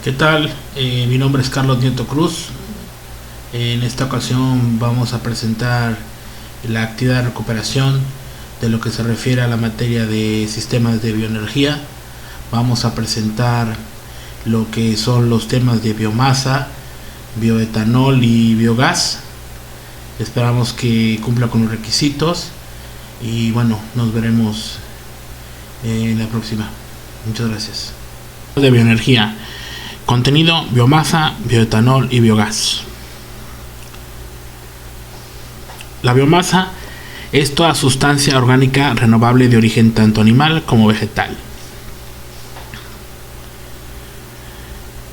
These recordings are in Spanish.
¿Qué tal? Mi nombre es Carlos Nieto Cruz. En esta ocasión vamos a presentar la actividad de recuperación de lo que se refiere a la materia de sistemas de bioenergía. Vamos a presentar lo que son los temas de biomasa, bioetanol y biogás. Esperamos que cumpla con los requisitos y bueno, nos veremos en la próxima. Muchas gracias. De bioenergía. Contenido: biomasa, bioetanol y biogás. La biomasa es toda sustancia orgánica renovable de origen tanto animal como vegetal.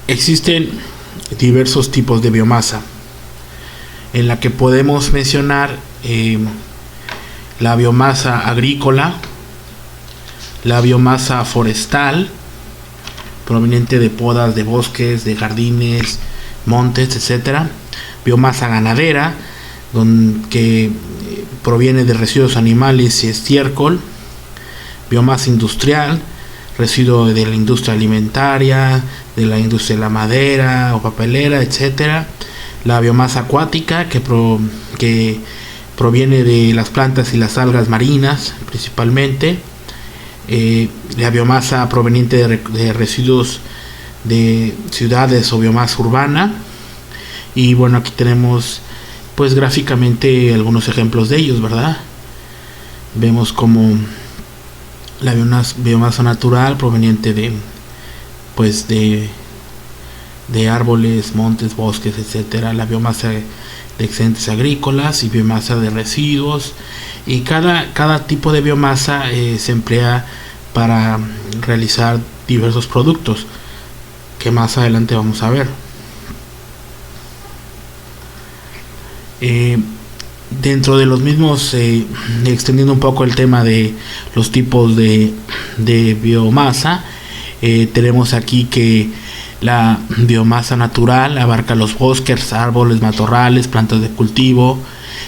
Existen diversos tipos de biomasa, en la que podemos mencionar la biomasa agrícola, la biomasa forestal, proveniente de podas de bosques, de jardines, montes, etcétera. Biomasa ganadera, que proviene de residuos animales y estiércol. Biomasa industrial, residuo de la industria alimentaria, de la industria de la madera o papelera, etcétera. La biomasa acuática, que proviene de las plantas y las algas marinas principalmente. La biomasa proveniente de residuos de ciudades o biomasa urbana. Y bueno, aquí tenemos pues gráficamente algunos ejemplos de ellos, ¿verdad? Vemos como la biomasa natural proveniente de árboles, montes, bosques, etcétera. La biomasa de excedentes agrícolas y biomasa de residuos. Y cada tipo de biomasa se emplea para realizar diversos productos que más adelante vamos a ver. Dentro de los mismos, extendiendo un poco el tema de los tipos de biomasa, tenemos aquí que la biomasa natural abarca los bosques, árboles, matorrales, plantas de cultivo.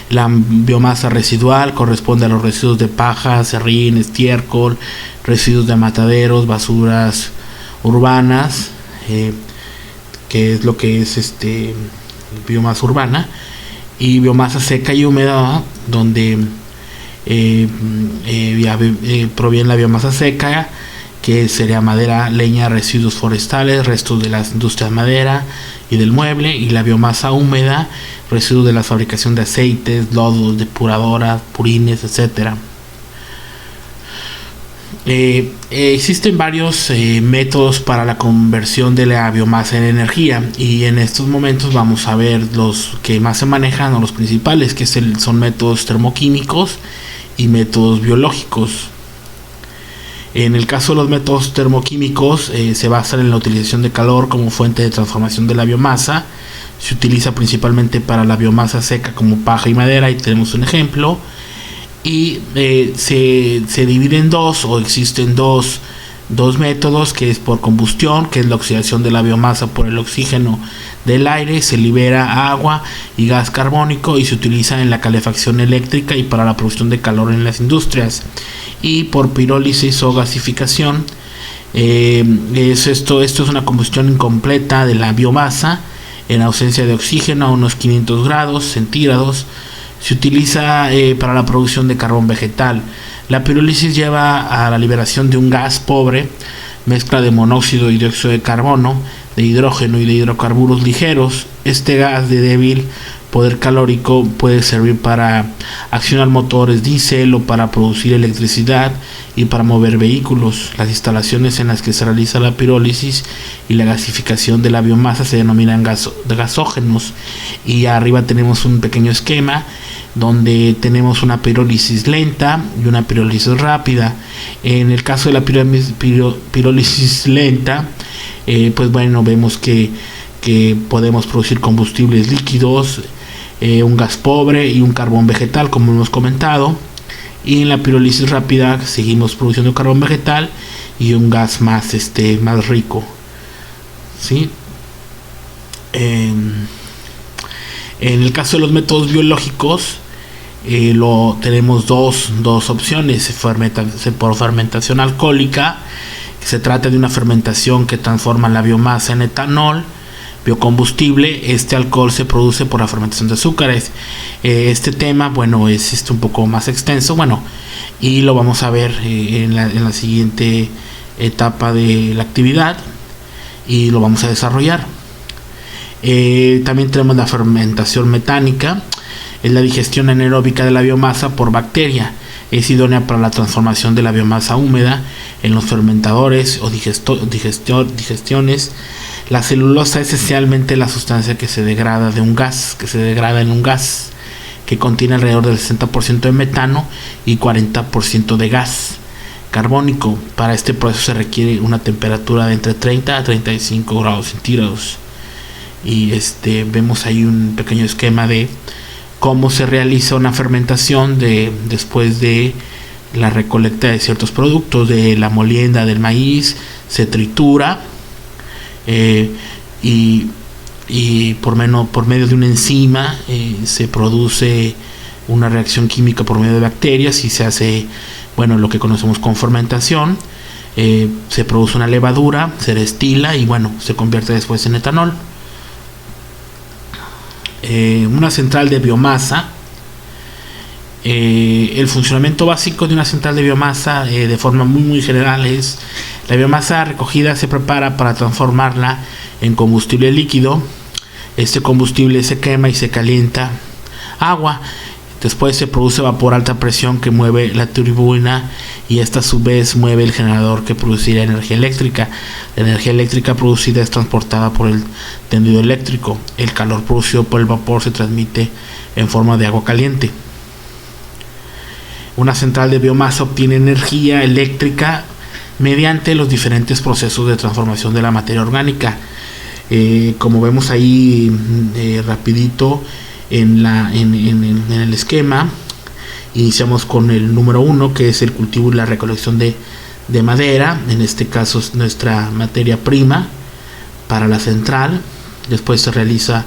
La biomasa residual corresponde a los residuos de paja, serrín, estiércol, residuos de mataderos, basuras urbanas, que es lo que es biomasa urbana. Y biomasa seca y húmeda, donde proviene la biomasa seca, que sería madera, leña, residuos forestales, restos de las industrias de madera y del mueble. Y la biomasa húmeda, residuos de la fabricación de aceites, lodos, depuradoras, purines, etcétera. Existen varios métodos para la conversión de la biomasa en energía, y en estos momentos vamos a ver los que más se manejan, o los principales, que son métodos termoquímicos y métodos biológicos. En el caso de los métodos termoquímicos, se basan en la utilización de calor como fuente de transformación de la biomasa. Se utiliza principalmente para la biomasa seca como paja y madera, y tenemos un ejemplo. Y se divide en dos, o existen dos métodos, que es por combustión, que es la oxidación de la biomasa por el oxígeno del aire. Se libera agua y gas carbónico y se utiliza en la calefacción eléctrica y para la producción de calor en las industrias. Y por pirólisis o gasificación, esto es una combustión incompleta de la biomasa en ausencia de oxígeno a unos 500 grados centígrados. Se utiliza para la producción de carbón vegetal. La pirólisis lleva a la liberación de un gas pobre, mezcla de monóxido y dióxido de carbono, de hidrógeno y de hidrocarburos ligeros. Este gas de débil poder calórico puede servir para accionar motores diésel, o para producir electricidad y para mover vehículos. Las instalaciones en las que se realiza la pirólisis y la gasificación de la biomasa se denominan gasógenos. Y arriba tenemos un pequeño esquema donde tenemos una pirólisis lenta y una pirólisis rápida. En el caso de la pirólisis lenta, pues bueno, vemos que podemos producir combustibles líquidos, un gas pobre y un carbón vegetal, como hemos comentado. Y en la pirólisis rápida seguimos produciendo carbón vegetal y un gas más rico, ¿sí? En el caso de los métodos biológicos, tenemos dos opciones: por fermentación alcohólica, Se trata de una fermentación que transforma la biomasa en etanol, biocombustible. Este alcohol se produce por la fermentación de azúcares. Este tema, bueno, es un poco más extenso, bueno, y lo vamos a ver en la siguiente etapa de la actividad, y lo vamos a desarrollar. También tenemos la fermentación metánica. Es la digestión anaeróbica de la biomasa por bacteria. Es idónea para la transformación de la biomasa húmeda en los fermentadores o digestiones. La celulosa es esencialmente la sustancia que se degrada en un gas que contiene alrededor del 60% de metano y 40% de gas carbónico. Para este proceso se requiere una temperatura de entre 30 a 35 grados centígrados. Y vemos ahí un pequeño esquema de cómo se realiza una fermentación después de la recolecta de ciertos productos, de la molienda del maíz. Se tritura y por medio de una enzima se produce una reacción química por medio de bacterias y se hace, bueno, lo que conocemos como fermentación. Se produce una levadura, se destila y, bueno, se convierte después en etanol. Una central de biomasa. El funcionamiento básico de una central de biomasa, de forma muy general, es: la biomasa recogida se prepara para transformarla en combustible líquido. Este combustible se quema y se calienta agua. Después se produce vapor a alta presión que mueve la turbina, y esta a su vez mueve el generador que producirá energía eléctrica. La energía eléctrica producida es transportada por el tendido eléctrico. El calor producido por el vapor se transmite en forma de agua caliente. Una central de biomasa obtiene energía eléctrica mediante los diferentes procesos de transformación de la materia orgánica. Como vemos ahí rapidito en el esquema, iniciamos con el número 1, que es el cultivo y la recolección de madera. En este caso es nuestra materia prima para la central. Después se realiza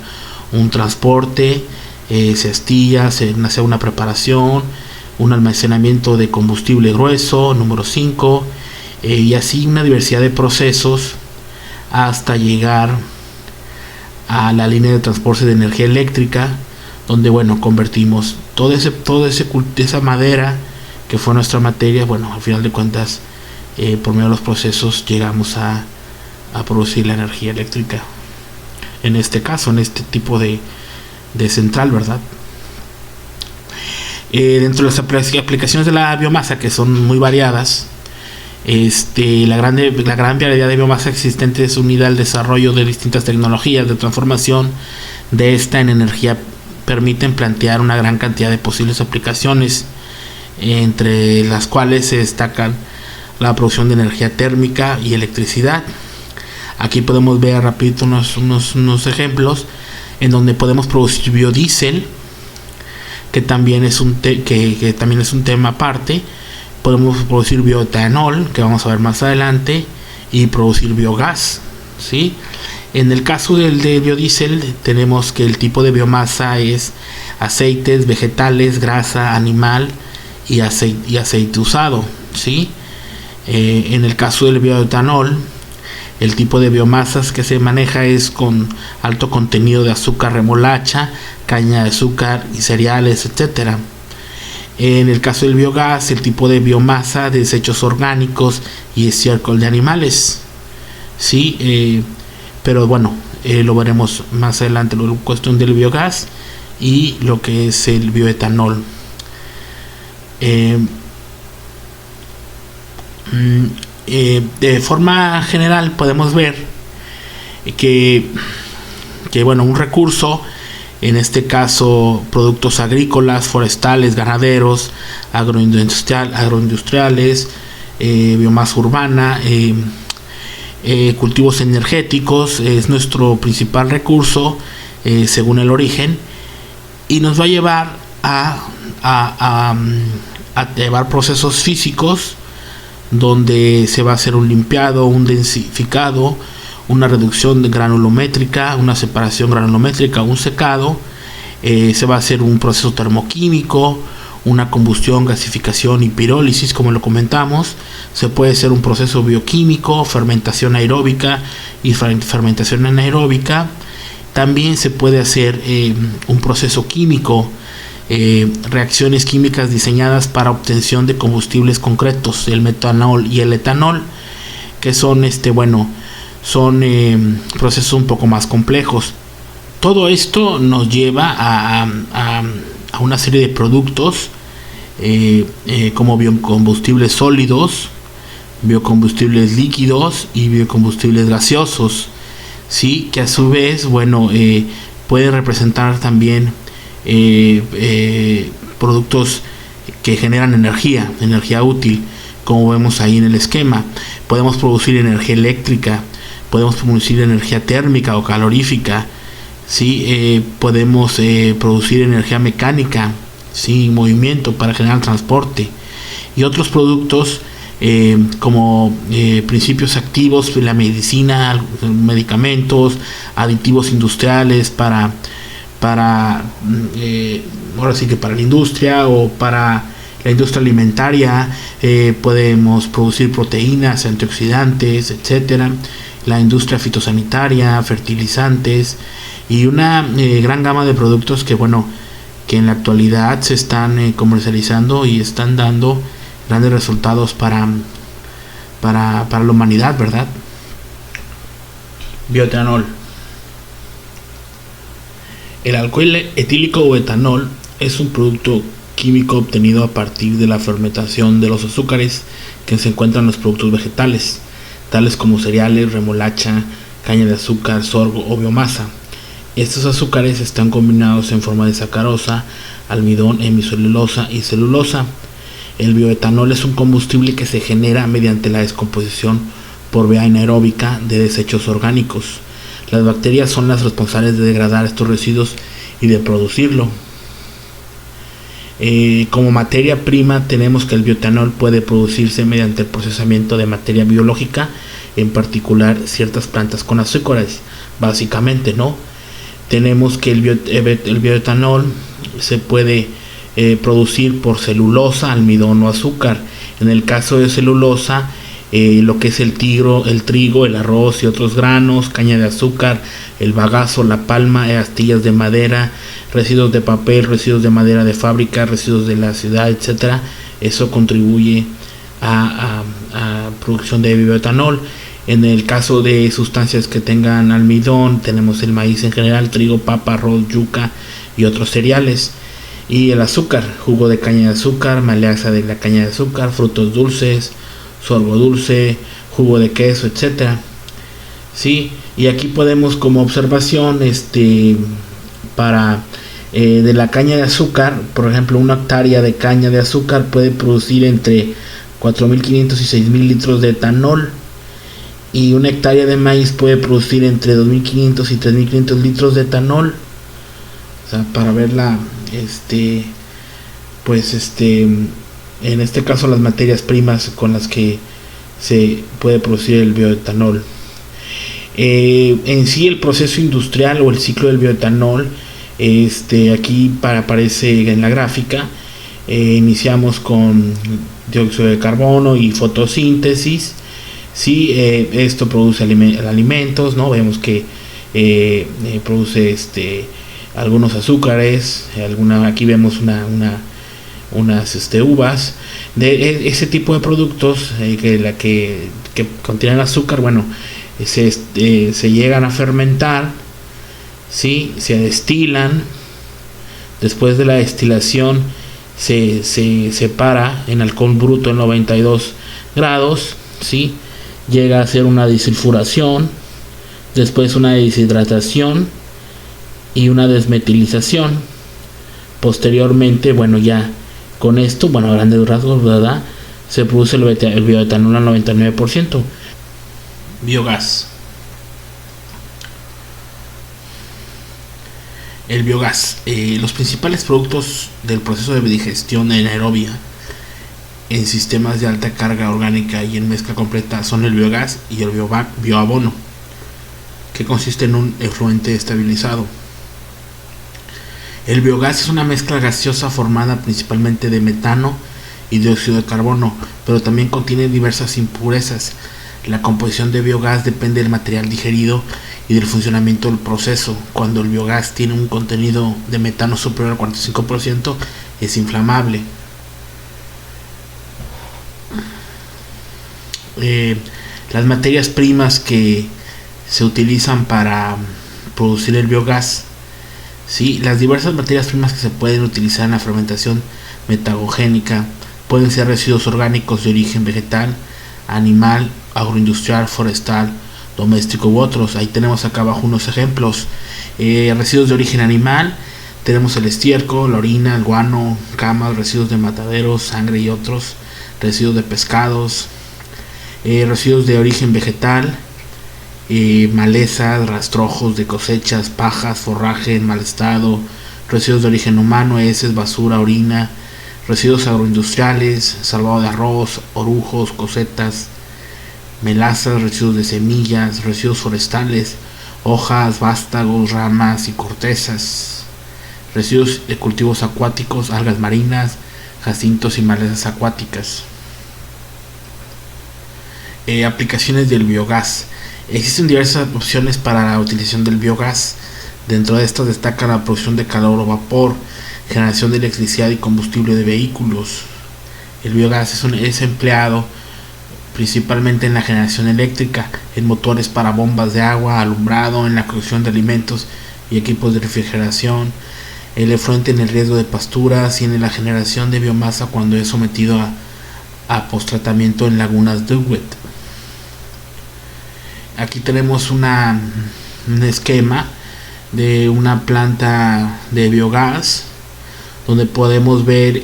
un transporte, se astilla, se hace una preparación, un almacenamiento de combustible grueso, número 5, y así una diversidad de procesos hasta llegar a la línea de transporte de energía eléctrica, donde, bueno, convertimos toda esa madera que fue nuestra materia. Bueno, al final de cuentas, por medio de los procesos llegamos a producir la energía eléctrica, en este caso, en este tipo de central, ¿verdad? Dentro de las aplicaciones de la biomasa, que son muy variadas, la gran variedad de biomasa existente es unida al desarrollo de distintas tecnologías de transformación de esta en energía. Permiten plantear una gran cantidad de posibles aplicaciones, entre las cuales se destacan la producción de energía térmica y electricidad. Aquí podemos ver rapidito unos ejemplos en donde podemos producir biodiesel, que también es un tema aparte. Podemos producir bioetanol, que vamos a ver más adelante, y producir biogás, ¿sí? En el caso del biodiesel, tenemos que el tipo de biomasa es aceites vegetales, grasa animal y aceite usado, ¿sí? En el caso del bioetanol, el tipo de biomasas que se maneja es con alto contenido de azúcar remolacha, caña de azúcar y cereales, etcétera. En el caso del biogás, el tipo de biomasa de desechos orgánicos y estiércol de animales, ¿sí? Pero bueno, lo veremos más adelante, la cuestión del biogás y lo que es el bioetanol. De forma general podemos ver que bueno, un recurso, en este caso productos agrícolas, forestales, ganaderos, agroindustriales, biomasa urbana, cultivos energéticos, es nuestro principal recurso según el origen, y nos va a llevar a llevar procesos físicos donde se va a hacer un limpiado, un densificado, una reducción de granulométrica, una separación granulométrica, un secado. Se va a hacer un proceso termoquímico, una combustión, gasificación y pirólisis, como lo comentamos. Se puede hacer un proceso bioquímico, fermentación aeróbica y fermentación anaeróbica. También se puede hacer un proceso químico, reacciones químicas diseñadas para obtención de combustibles concretos, el metanol y el etanol, que son procesos un poco más complejos. Todo esto nos lleva a una serie de productos como biocombustibles sólidos, biocombustibles líquidos y biocombustibles gaseosos, ¿sí? Que a su vez pueden representar también productos que generan energía útil, como vemos ahí en el esquema. Podemos producir energía eléctrica, podemos producir energía térmica o calorífica, ¿sí? Podemos producir energía mecánica, ¿sí? Movimiento para generar transporte, y otros productos como principios activos de la medicina, medicamentos, aditivos industriales para ahora sí que para la industria o para la industria alimentaria. Podemos producir proteínas, antioxidantes, etcétera. La industria fitosanitaria, fertilizantes y una gran gama de productos que en la actualidad se están comercializando y están dando grandes resultados para la humanidad, ¿verdad? Bioetanol. El alcohol etílico o etanol es un producto químico obtenido a partir de la fermentación de los azúcares que se encuentran en los productos vegetales, tales como cereales, remolacha, caña de azúcar, sorgo o biomasa. Estos azúcares están combinados en forma de sacarosa, almidón, hemicelulosa y celulosa. El bioetanol es un combustible que se genera mediante la descomposición por vía anaeróbica de desechos orgánicos. Las bacterias son las responsables de degradar estos residuos y de producirlo. Como materia prima tenemos que el bioetanol puede producirse mediante el procesamiento de materia biológica, en particular ciertas plantas con azúcares, básicamente, ¿no? Tenemos que el bioetanol se puede producir por celulosa, almidón o azúcar. En el caso de celulosa, lo que es el trigo, el arroz y otros granos, caña de azúcar, el bagazo, la palma, astillas de madera, residuos de papel, residuos de madera de fábrica, residuos de la ciudad, etcétera. Eso contribuye a producción de bioetanol. En el caso de sustancias que tengan almidón, tenemos el maíz en general, trigo, papa, arroz, yuca y otros cereales. Y el azúcar, jugo de caña de azúcar, melaza de la caña de azúcar, frutos dulces, sorgo dulce, jugo de queso, etcétera. Sí, y aquí podemos, como observación, de la caña de azúcar, por ejemplo, una hectárea de caña de azúcar puede producir entre 4.500 y 6.000 litros de etanol, y una hectárea de maíz puede producir entre 2.500 y 3.500 litros de etanol. O sea, para verla, en este caso las materias primas con las que se puede producir el bioetanol. En sí, el proceso industrial o el ciclo del bioetanol, aquí aparece en la gráfica. Iniciamos con dióxido de carbono y fotosíntesis. Sí, esto produce alimentos, ¿no? Vemos que produce algunos azúcares, aquí vemos unas uvas. De ese tipo de productos que contienen azúcar, se llegan a fermentar, ¿sí? Se destilan. Después de la destilación se separa en alcohol bruto en 92 grados, ¿sí? Llega a hacer una desulfuración, después una deshidratación y una desmetilización. Posteriormente, ya con esto, a grandes rasgos, ¿verdad?, se produce el bioetanol al 99%. Biogás. El biogás. Los principales productos del proceso de digestión anaerobia en sistemas de alta carga orgánica y en mezcla completa son el biogás y el bioabono, que consiste en un efluente estabilizado. El biogás es una mezcla gaseosa formada principalmente de metano y dióxido de carbono, pero también contiene diversas impurezas. La composición de biogás depende del material digerido y del funcionamiento del proceso. Cuando el biogás tiene un contenido de metano superior al 45%, es inflamable. Las materias primas que se utilizan para producir el biogás, ¿sí? Las diversas materias primas que se pueden utilizar en la fermentación metagogénica pueden ser residuos orgánicos de origen vegetal, animal, agroindustrial, forestal, doméstico u otros. Ahí tenemos acá abajo unos ejemplos. Residuos de origen animal, tenemos el estiércol, la orina, el guano, camas, residuos de mataderos, sangre y otros. Residuos de pescados, residuos de origen vegetal, malezas, rastrojos de cosechas, pajas, forraje en mal estado, residuos de origen humano, heces, basura, orina, residuos agroindustriales, salvado de arroz, orujos, cosetas, melazas, residuos de semillas, residuos forestales, hojas, vástagos, ramas y cortezas, residuos de cultivos acuáticos, algas marinas, jacintos y malezas acuáticas. Aplicaciones del biogás. Existen diversas opciones para la utilización del biogás. Dentro de estas destaca la producción de calor o vapor, generación de electricidad y combustible de vehículos. El biogás es empleado principalmente en la generación eléctrica, en motores para bombas de agua, alumbrado, en la cocción de alimentos y equipos de refrigeración, el efluente en el riego de pasturas y en la generación de biomasa cuando es sometido a posttratamiento en lagunas de wet. Aquí tenemos un esquema de una planta de biogás donde podemos ver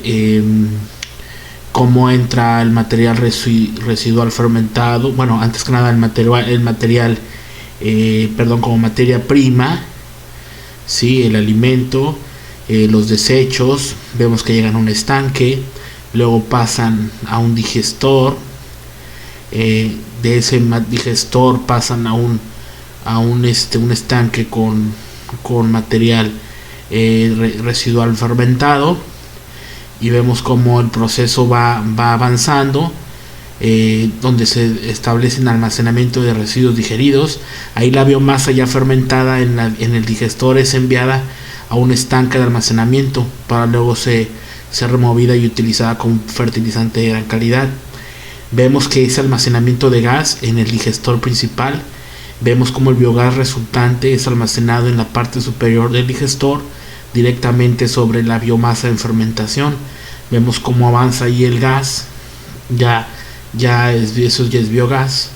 cómo entra el material residual fermentado. Bueno, antes que nada el material como materia prima, ¿sí? El alimento, los desechos, vemos que llegan a un estanque, luego pasan a un digestor, de ese digestor pasan a un estanque con material residual fermentado, y vemos cómo el proceso va avanzando, donde se establece un almacenamiento de residuos digeridos. Ahí la biomasa ya fermentada en el digestor es enviada a un estanque de almacenamiento para luego ser removida y utilizada como fertilizante de gran calidad. Vemos que ese almacenamiento de gas en el digestor principal, vemos como el biogás resultante es almacenado en la parte superior del digestor directamente sobre la biomasa en fermentación. Vemos cómo avanza ahí el gas, eso ya es biogás,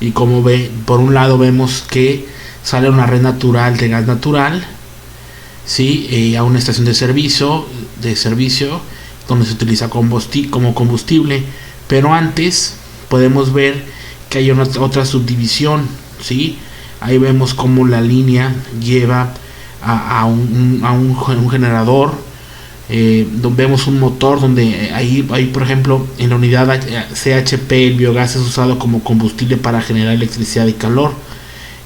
y como por un lado vemos que sale una red natural de gas natural, ¿sí? A una estación de servicio donde se utiliza como combustible. Pero antes podemos ver que hay otra subdivisión, ¿sí? Ahí vemos cómo la línea lleva a un generador, donde vemos un motor donde ahí por ejemplo en la unidad CHP el biogás es usado como combustible para generar electricidad y calor.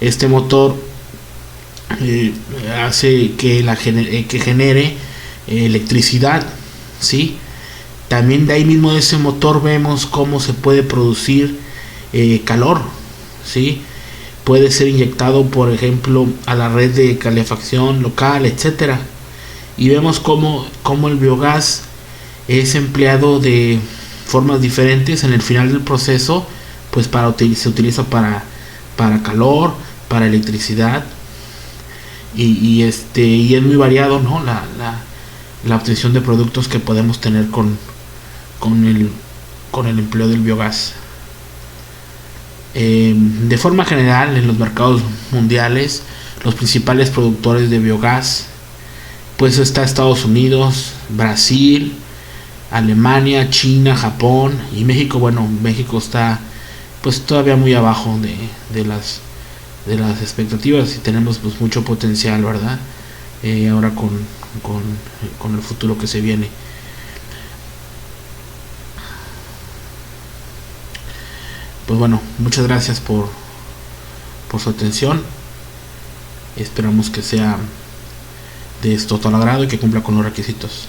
Este motor hace que genere electricidad, ¿sí? También de ahí mismo de ese motor vemos cómo se puede producir calor, ¿sí? Puede ser inyectado, por ejemplo, a la red de calefacción local, etcétera. Y vemos cómo el biogás es empleado de formas diferentes en el final del proceso, pues se utiliza para calor, para electricidad, y es muy variado, ¿no? La obtención de productos que podemos tener con el empleo del biogás. De forma general, en los mercados mundiales, los principales productores de biogás, pues está Estados Unidos, Brasil, Alemania, China, Japón y México. Bueno, México está pues todavía muy abajo de las expectativas, y tenemos pues mucho potencial, ¿verdad? Ahora con el futuro que se viene. Pues bueno, muchas gracias por su atención. Esperamos que de total agrado y que cumpla con los requisitos.